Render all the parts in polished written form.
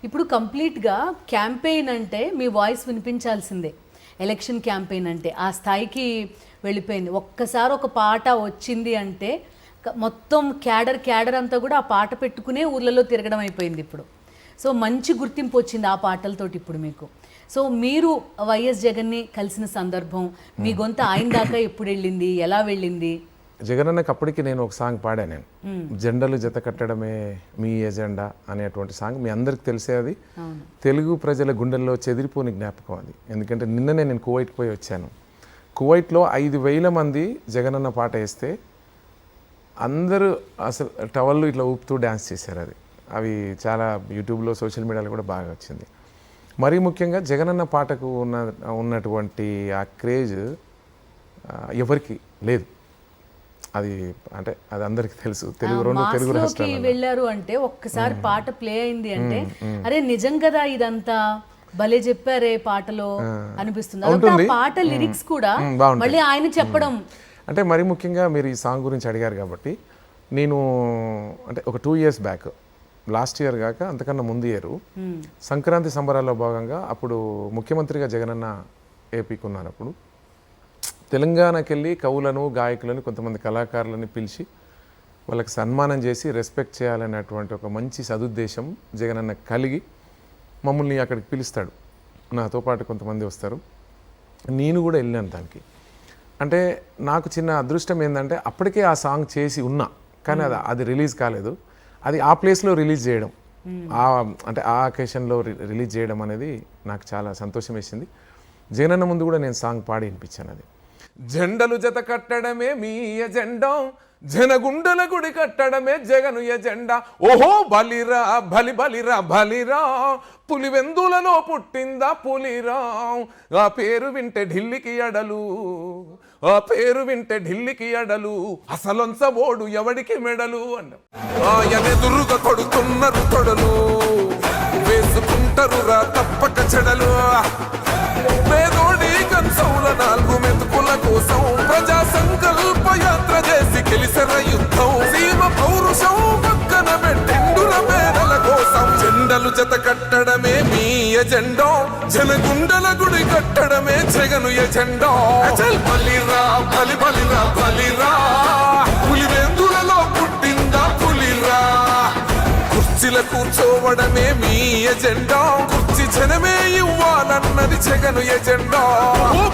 ఇప్పుడు కంప్లీట్గా క్యాంపెయిన్ అంటే మీ వాయిస్ వినిపించాల్సిందే. ఎలక్షన్ క్యాంపెయిన్ అంటే ఆ స్థాయికి వెళ్ళిపోయింది. ఒక్కసారి ఒక పాట వచ్చింది అంటే మొత్తం క్యాడర్ అంతా కూడా ఆ పాట పెట్టుకునే ఊర్లలో తిరగడం అయిపోయింది ఇప్పుడు. సో మంచి గుర్తింపు వచ్చింది ఆ పాటలతోటి ఇప్పుడు మీకు. సో మీరు వైఎస్ జగన్ని కలిసిన సందర్భం, మీ గొంత ఆయన దాకా ఎప్పుడు వెళ్ళింది, ఎలా వెళ్ళింది? జగనన్నకి అప్పటికి నేను ఒక సాంగ్ పాడాను. నేను జెండలు జత కట్టడమే మీ ఎజెండా అనేటువంటి సాంగ్ మీ అందరికి తెలిసేది. తెలుగు ప్రజల గుండెల్లో చెదిరిపోని జ్ఞాపకం అది. ఎందుకంటే నిన్ననే నేను కువైట్ పోయి వచ్చాను. కువైట్లో 5,000 మంది జగనన్న పాట వేస్తే అందరూ అసలు టవల్లు ఇట్లా ఊపుతూ డ్యాన్స్ చేశారు. అవి చాలా యూట్యూబ్లో సోషల్ మీడియాలో కూడా బాగా వచ్చింది. మరీ ముఖ్యంగా జగనన్న పాటకు ఉన్నటువంటి ఆ క్రేజ్ ఎవరికి లేదు. అది అంటే అది అందరికి తెలుసు. తెలుగు రాష్ట్రాలు వెళ్ళారు అంటే ఒక్కసారి పాట ప్లే అయింది అంటే అరే నిజం కదా ఇదంతా భలే చెప్పారే పాటలో అనిపిస్తుంది. పాట లిరిక్స్ కూడా మళ్ళీ ఆయన చెప్పడం అంటే మరీ ముఖ్యంగా మీరు ఈ సాంగ్ గురించి అడిగారు కాబట్టి నేను అంటే ఒక 2 years బ్యాక్, లాస్ట్ ఇయర్ కాక అంతకన్నా ముందు ఇయర్ సంక్రాంతి సంబరాల్లో భాగంగా అప్పుడు ముఖ్యమంత్రిగా జగనన్న ఏపీకి ఉన్నప్పుడు తెలంగాణకి వెళ్ళి కవులను గాయకులను కొంతమంది కళాకారులని పిలిచి వాళ్ళకి సన్మానం చేసి రెస్పెక్ట్ చేయాలనేటువంటి ఒక మంచి సదుద్దేశం జగనన్న కలిగి మమ్మల్ని అక్కడికి పిలుస్తాడు. నాతో పాటు కొంతమంది వస్తారు. నేను కూడా వెళ్ళాను దానికి. అంటే నాకు చిన్న అదృష్టం ఏంటంటే అప్పటికే ఆ సాంగ్ చేసి ఉన్నా, కానీ అది రిలీజ్ కాలేదు. అది ఆ ప్లేస్లో రిలీజ్ చేయడం, అంటే ఆ అకేషన్లో రిలీజ్ చేయడం అనేది నాకు చాలా సంతోషం వేసింది. జగనన్న ముందు కూడా నేను సాంగ్ పాడి వినిపించాను. అది జెండలు జత కట్టడమే మీ ఎజెండా, జనగుండల గుడి కట్టడమే జగను ఎజెండా. ఓహో బలిరా బలి బలిరా బలిరా, పులివెందులలో పుట్టిందా పులిరా. ఆ పేరు వింటే ఢిల్లీకి అడలు, ఆ పేరు వింటే ఢిల్లీకి అడలు, అసలొంచ ఓడు ఎవడికి మెడలు అన్న. ఆయనెదురుగా కొడుతున్నారు తొడలు, వేసుకుంటారు రా తప్పక చెడలు. పేదోడి కన్సౌల 4 మెతుకుల కోసం ప్రజా సంకల్ప యాత్ర చేసి గెలిసిన యుద్ధం. సీమ పౌరుషం పక్కన పెట్టిండుల పేదల కోసం. జెండలు జత కట్టడమే మీ ఎజెండా, జనగుండల గుడి కట్టడమే జగను ఎజెండా. బలిరా బలి బలిరా బలిరా, పులివెందులలో పుట్టిందా పులిరా. కుర్చీల కూర్చోవడమే మీ ఎజెండా, కుర్చీ జనమే ఇవ్వాలన్నది జగను ఎజెండా.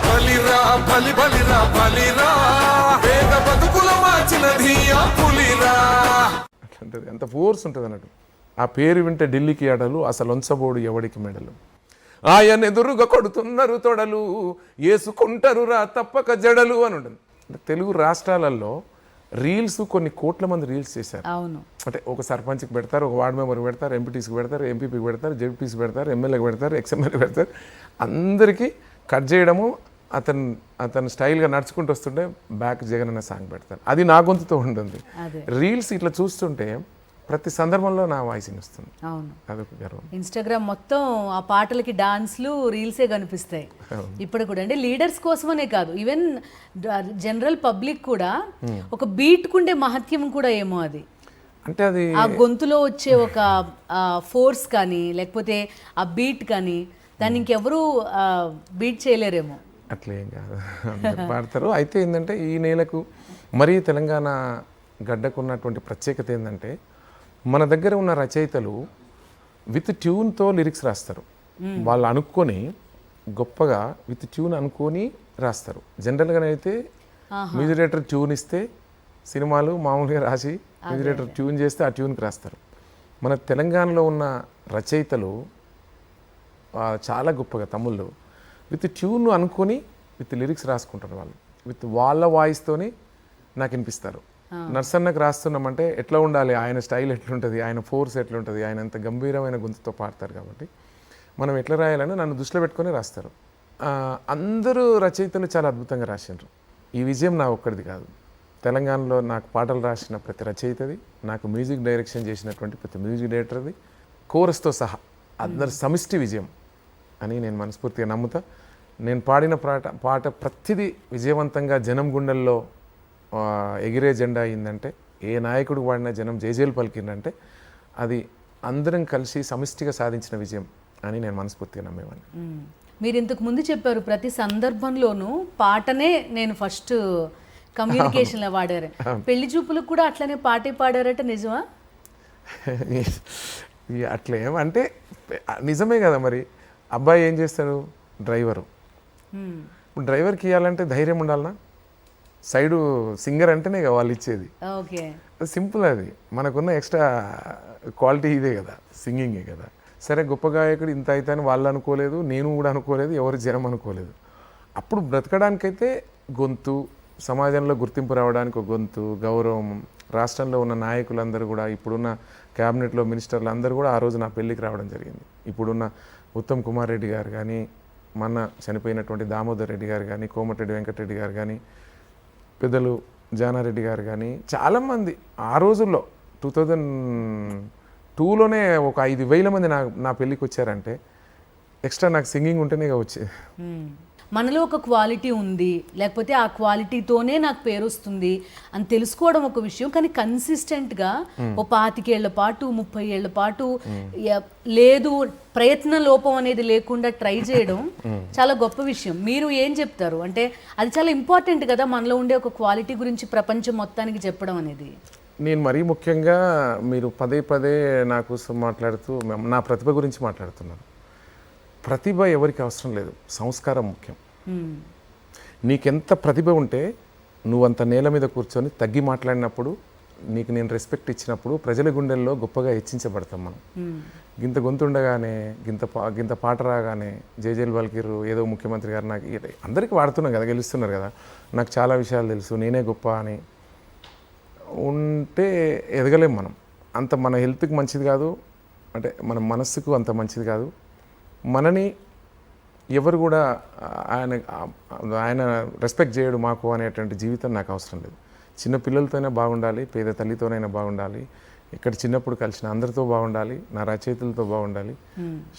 బలిరా బలి బలిరా బలిరా, పేద బతుకుల మార్చినది ఆ పులిరా. అట్లంటది, ఎంత ఫోర్స్ ఉంటుంది అన్నట్టు. ఆ పేరు వింటే ఢిల్లీకి అడలు, అసలు ఒంచబోడు ఎవడికి మెడలు. ఆయన ఎదురుగా కొడుతున్నారు తొడలు, వేసుకుంటారు రా తప్పక జడలు అని ఉంటుంది. తెలుగు రాష్ట్రాలలో రీల్స్ కొన్ని కోట్ల మంది రీల్స్ చేశారు. అంటే ఒక సర్పంచ్కి పెడతారు, ఒక వార్డు మెంబర్కి పెడతారు, ఎంపీటీసీకి పెడతారు, ఎంపీపీకి పెడతారు, జెడ్పీసీకి పెడతారు, ఎమ్మెల్యేకి పెడతారు, ఎక్స్ఎమ్మెల్యేకి పెడతారు. అందరికీ కట్ చేయడము, అతను స్టైల్గా నడుచుకుంటూ వస్తుంటే బ్యాక్ జగనన్న సాంగ్ పెడతారు. అది నా గొంతుతో ఉంటుంది. రీల్స్ ఇట్లా చూస్తుంటే ప్రతి సందర్భంలో నా వాయిసింగ్ వస్తుంది. అదొక గర్వం. ఇన్స్టాగ్రామ్ మొత్తం ఆ పాటలకి డాన్స్లు రీల్సే కనిపిస్తాయి ఇప్పుడు కూడా. అంటే లీడర్స్ కోసమనే కాదు, ఈవెన్ జనరల్ పబ్లిక్ కూడా ఒక బీట్ కుండే మహత్యం కూడా ఏమో అది. అంటే అది ఆ గొంతులో వచ్చే ఒక ఫోర్స్ కానీ లేకపోతే ఆ బీట్ కానీ దాన్ని ఇంకెవరూ బీట్ చేయలేరేమో. అట్లేం కాదు, పాడతారు. అయితే ఏంటంటే ఈ నేలకు మరీ తెలంగాణ గడ్డకు ఉన్నటువంటి ప్రత్యేకత ఏంటంటే మన దగ్గర ఉన్న రచయితలు విత్ ట్యూన్తో లిరిక్స్ రాస్తారు. వాళ్ళు అనుకొని గొప్పగా విత్ ట్యూన్ అనుకొని రాస్తారు. జనరల్గా అయితే మ్యూజిక్ డైరెక్టర్ ట్యూన్ ఇస్తే సినిమాలు మామూలుగా రాసి మ్యూజిక్ డైరెక్టర్ ట్యూన్ చేస్తే ఆ ట్యూన్కి రాస్తారు. మన తెలంగాణలో ఉన్న రచయితలు చాలా గొప్పగా తమ్ముళ్ళు విత్ ట్యూన్ అనుకొని విత్ లిరిక్స్ రాసుకుంటారు. వాళ్ళు విత్ వాళ్ళ వాయిస్తోని నాకు వినిపిస్తారు. నర్సన్నకు రాస్తున్నామంటే ఎట్లా ఉండాలి, ఆయన స్టైల్ ఎట్లుంటుంది, ఆయన ఫోర్స్ ఎట్లుంటుంది, ఆయన అంత గంభీరమైన గొంతుతో పాడతారు కాబట్టి మనం ఎట్లా రాయాలని నన్ను దృష్టిలో పెట్టుకొని రాస్తారు. అందరూ రచయితలు చాలా అద్భుతంగా రాసినారు. ఈ విజయం నా ఒక్కడిది కాదు. తెలంగాణలో నాకు పాటలు రాసిన ప్రతి రచయితది, నాకు మ్యూజిక్ డైరెక్షన్ చేసినటువంటి ప్రతి మ్యూజిక్ డైరెక్టర్ది, కోరస్తో సహా అందరి సమిష్టి విజయం అని నేను మనస్ఫూర్తిగా నమ్ముతా. నేను పాడిన పాట ప్రతిదీ విజయవంతంగా జనం గుండెల్లో ఎగిరే జెండా అయిందంటే, ఏ నాయకుడు వాడిన జనం జేజేలు పలికిందంటే అది అందరం కలిసి సమిష్టిగా సాధించిన విజయం అని నేను మనస్ఫూర్తిగా నమ్మేవాడిని. మీరు ఇంతకు ముందు చెప్పారు ప్రతి సందర్భంలోనూ పాటనే నేను ఫస్ట్ కమ్యూనికేషన్లో వాడారు. పెళ్లి చూపులకు కూడా అట్లనే పాటే పాడారట, నిజమా? అట్లా ఏమంటే నిజమే కదా. మరి అబ్బాయి ఏం చేస్తాడు? డ్రైవరు. ఇప్పుడు డ్రైవర్కి ఇవ్వాలంటే ధైర్యం ఉండాలనా? సైడు సింగర్ అంటేనే కదా వాళ్ళు ఇచ్చేది. Okay, simple. అది మనకున్న ఎక్స్ట్రా క్వాలిటీ ఇదే కదా, సింగింగే కదా. సరే గొప్ప గాయకుడు ఇంత అయితే అని వాళ్ళు అనుకోలేదు, నేను కూడా అనుకోలేదు, ఎవరు జనం అనుకోలేదు. అప్పుడు బ్రతకడానికైతే గొంతు, సమాజంలో గుర్తింపు రావడానికి ఒక గొంతు, గౌరవం, రాష్ట్రంలో ఉన్న నాయకులందరూ కూడా, ఇప్పుడున్న క్యాబినెట్లో మినిస్టర్లు అందరూ కూడా ఆ రోజు నా పెళ్ళికి రావడం జరిగింది. ఇప్పుడున్న ఉత్తమ్ కుమార్ రెడ్డి గారు కానీ, మొన్న చనిపోయినటువంటి దామోదర్ రెడ్డి గారు కానీ, కోమటిరెడ్డి వెంకటరెడ్డి గారు కానీ, పెద్దలు జానారెడ్డి గారు కానీ, చాలామంది ఆ రోజుల్లో 2002లోనే ఒక 5,000 మంది నా పెళ్ళికి వచ్చారంటే ఎక్స్ట్రా నాకు సింగింగ్ ఉంటేనే వచ్చేది. మనలో ఒక క్వాలిటీ ఉంది, లేకపోతే ఆ క్వాలిటీతోనే నాకు పేరు వస్తుంది అని తెలుసుకోవడం ఒక విషయం. కానీ కన్సిస్టెంట్గా ఓ 25 ఏళ్ల పాటు 30 ఏళ్ల పాటు లేదు, ప్రయత్న లోపం అనేది లేకుండా ట్రై చేయడం చాలా గొప్ప విషయం. మీరు ఏం చెప్తారు? అంటే అది చాలా ఇంపార్టెంట్ కదా, మనలో ఉండే ఒక క్వాలిటీ గురించి ప్రపంచం మొత్తానికి చెప్పడం అనేది. నేను మరీ ముఖ్యంగా మీరు పదే పదే నా కోసం మాట్లాడుతూ నా ప్రతిభ గురించి మాట్లాడుతున్నాను. ప్రతిభ ఎవరికి అవసరం లేదు, సంస్కారం ముఖ్యం. నీకెంత ప్రతిభ ఉంటే నువ్వంత నేల మీద కూర్చొని తగ్గి మాట్లాడినప్పుడు, నీకు నేను రెస్పెక్ట్ ఇచ్చినప్పుడు ప్రజల గుండెల్లో గొప్పగా హెచ్చించబడతాం మనం. గింత గొంతుండగానే, గింత పాట రాగానే జేజేల్ వల్కిరు ఏదో ముఖ్యమంత్రి గారు నాకు అందరికీ వాడుతున్నాం కదా, గెలుస్తున్నారు కదా, నాకు చాలా విషయాలు తెలుసు, నేనే గొప్ప అని ఉంటే ఎదగలేం మనం. అంత మన హెల్త్కి మంచిది కాదు, అంటే మన మనస్సుకు అంత మంచిది కాదు. మనని ఎవరు కూడా ఆయన రెస్పెక్ట్ చేయడు మాకు అనేటువంటి జీవితం నాకు అవసరం లేదు. చిన్న పిల్లలతోనే బాగుండాలి, పేద తల్లితోనైనా బాగుండాలి, ఇక్కడ చిన్నప్పుడు కలిసిన అందరితో బాగుండాలి, నా రచయితలతో బాగుండాలి,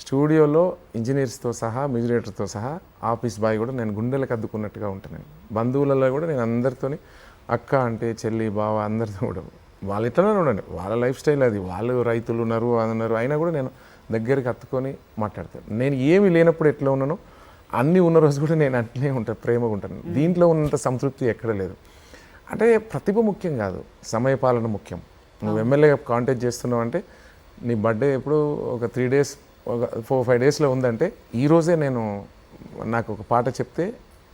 స్టూడియోలో ఇంజనీర్స్తో సహా, మ్యూజిక్ సహా, ఆఫీస్ బాయ్ కూడా నేను గుండెలకు అద్దుకున్నట్టుగా ఉంటాను. బంధువులలో కూడా నేను అందరితోని అక్క అంటే చెల్లి, బావ అందరితో కూడా వాళ్ళు ఇట్లనే ఉండండి, వాళ్ళ లైఫ్ స్టైల్ అది, వాళ్ళు రైతులు ఉన్నారు అన్నారు, అయినా కూడా నేను దగ్గరికి హత్తుకొని మాట్లాడతాను. నేను ఏమి లేనప్పుడు ఎట్లా ఉన్నానో అన్నీ ఉన్న రోజు కూడా నేను అట్లనే ఉంటాను, ప్రేమగా ఉంటాను. దీంట్లో ఉన్నంత సంతృప్తి ఎక్కడ లేదు. అంటే ప్రతిభ ముఖ్యం కాదు, సమయపాలన ముఖ్యం. నువ్వు ఎమ్మెల్యేగా కాంటాక్ట్ చేస్తున్నావు అంటే నీ బర్త్డే ఎప్పుడు ఒక 3 days, ఒక 4-5 daysలో ఉందంటే ఈరోజే నాకు ఒక పాట చెప్తే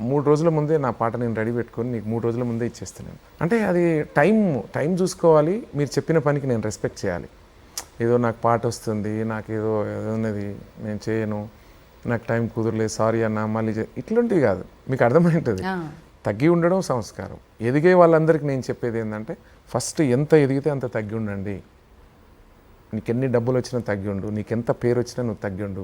3 రోజుల ముందే నా పాట నేను రెడీ పెట్టుకొని నీకు 3 రోజుల ముందే ఇచ్చేస్తున్నాను. అంటే అది టైం చూసుకోవాలి. మీరు చెప్పిన పనికి నేను రెస్పెక్ట్ చేయాలి. ఏదో నాకు పాట వస్తుంది, నాకు ఏదో ఉన్నది నేను చేయను, నాకు టైం కుదరలేదు, సారీ అన్న మళ్ళీ ఇట్లాంటివి కాదు. మీకు అర్థమైంటుంది. తగ్గి ఉండడం సంస్కారం. ఎదిగే వాళ్ళందరికీ నేను చెప్పేది ఏంటంటే ఫస్ట్ ఎంత ఎదిగితే అంత తగ్గి ఉండండి. నీకు ఎన్ని డబ్బులు వచ్చినా తగ్గి ఉండు, నీకు ఎంత పేరు వచ్చినా నువ్వు తగ్గి ఉండు.